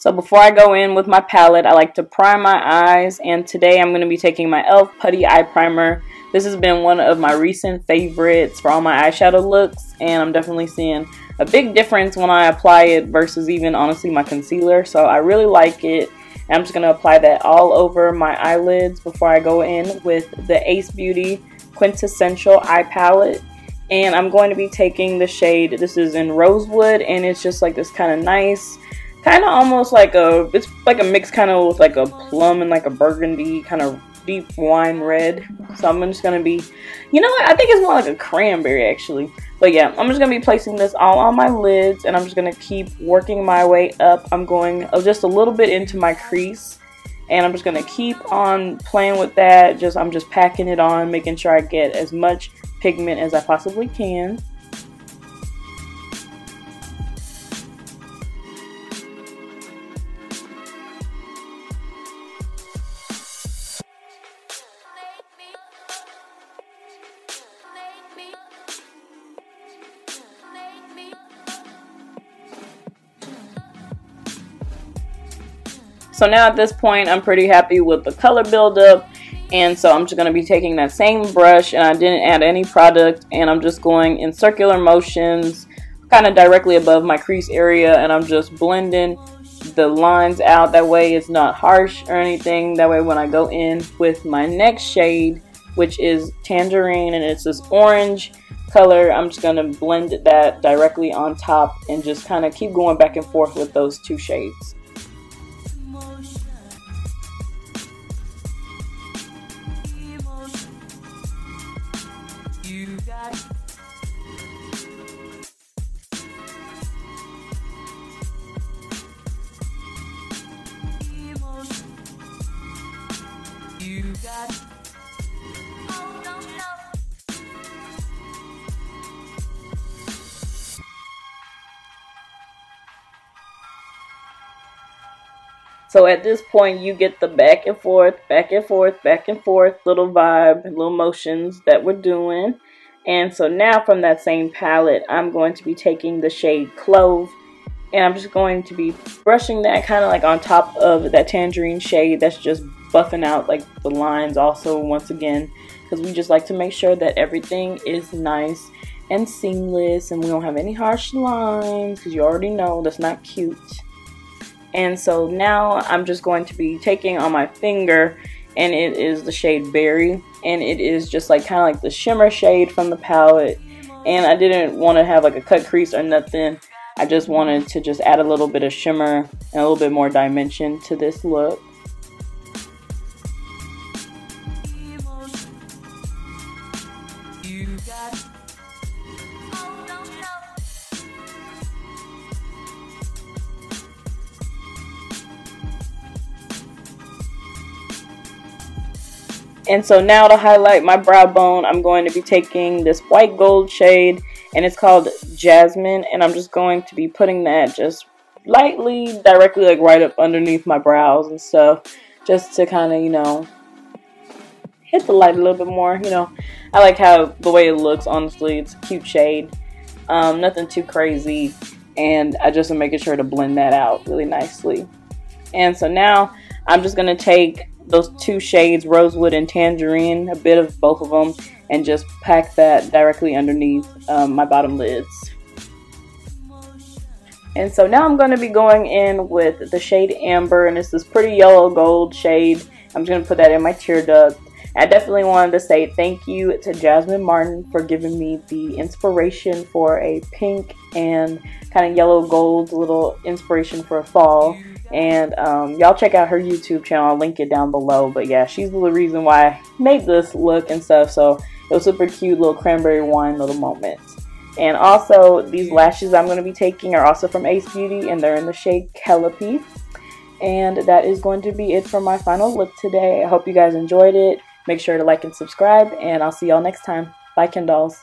So before I go in with my palette, I like to prime my eyes, and today I'm going to be taking my e.l.f. Putty Eye Primer. This has been one of my recent favorites for all my eyeshadow looks, and I'm definitely seeing a big difference when I apply it versus even honestly my concealer. So I really like it. And I'm just going to apply that all over my eyelids before I go in with the Ace Beauty Quintessential Eye Palette. And I'm going to be taking the shade, this is in Rosewood, and it's just like this kind of nice, kind of almost like a, it's like a mix kind of with like a plum and like a burgundy kind of deep wine red. So I'm just going to be, you know what, I think it's more like a cranberry actually. But yeah, I'm just going to be placing this all on my lids, and I'm just going to keep working my way up. I'm going just a little bit into my crease, and I'm just going to keep on playing with that. I'm just packing it on, making sure I get as much pigment as I possibly can. So now at this point, I'm pretty happy with the color buildup, and so I'm just going to be taking that same brush, and I didn't add any product, and I'm just going in circular motions kind of directly above my crease area, and I'm just blending the lines out. That way it's not harsh or anything. That way when I go in with my next shade, which is Tangerine, and it's this orange color, I'm just going to blend that directly on top and just kind of keep going back and forth with those two shades. So at this point, you get the back and forth, back and forth, back and forth little vibe, little motions that we're doing. And so now from that same palette, I'm going to be taking the shade Clove, and I'm just going to be brushing that kind of like on top of that Tangerine shade that's just buffing out like the lines also once again, because we just like to make sure that everything is nice and seamless and we don't have any harsh lines, because you already know that's not cute. And so now I'm just going to be taking on my finger, and it is the shade Berry, and it is just like kind of like the shimmer shade from the palette. And I didn't want to have like a cut crease or nothing. I just wanted to just add a little bit of shimmer and a little bit more dimension to this look. And so now to highlight my brow bone, I'm going to be taking this white gold shade, and it's called Jasmine, and I'm just going to be putting that just lightly, directly like right up underneath my brows and stuff, just to kind of, you know, hit the light a little bit more. You know, I like how the way it looks, honestly. It's a cute shade, nothing too crazy, and I just am making sure to blend that out really nicely. And so now I'm just going to take those two shades, Rosewood and Tangerine, a bit of both of them, and just pack that directly underneath my bottom lids. And so now I'm going to be going in with the shade Amber, and it's this pretty yellow gold shade. I'm just going to put that in my tear duct. I definitely wanted to say thank you to Jasmine Martin for giving me the inspiration for a pink and kind of yellow gold little inspiration for a fall. And y'all check out her YouTube channel. I'll link it down below. But yeah, she's the reason why I made this look and stuff. So it was super cute, little cranberry wine little moments. And also these lashes I'm going to be taking are also from Ace Beauty, and they're in the shade Calliope. And that is going to be it for my final look today. I hope you guys enjoyed it. Make sure to like and subscribe, and I'll see y'all next time. Bye, KenDolls.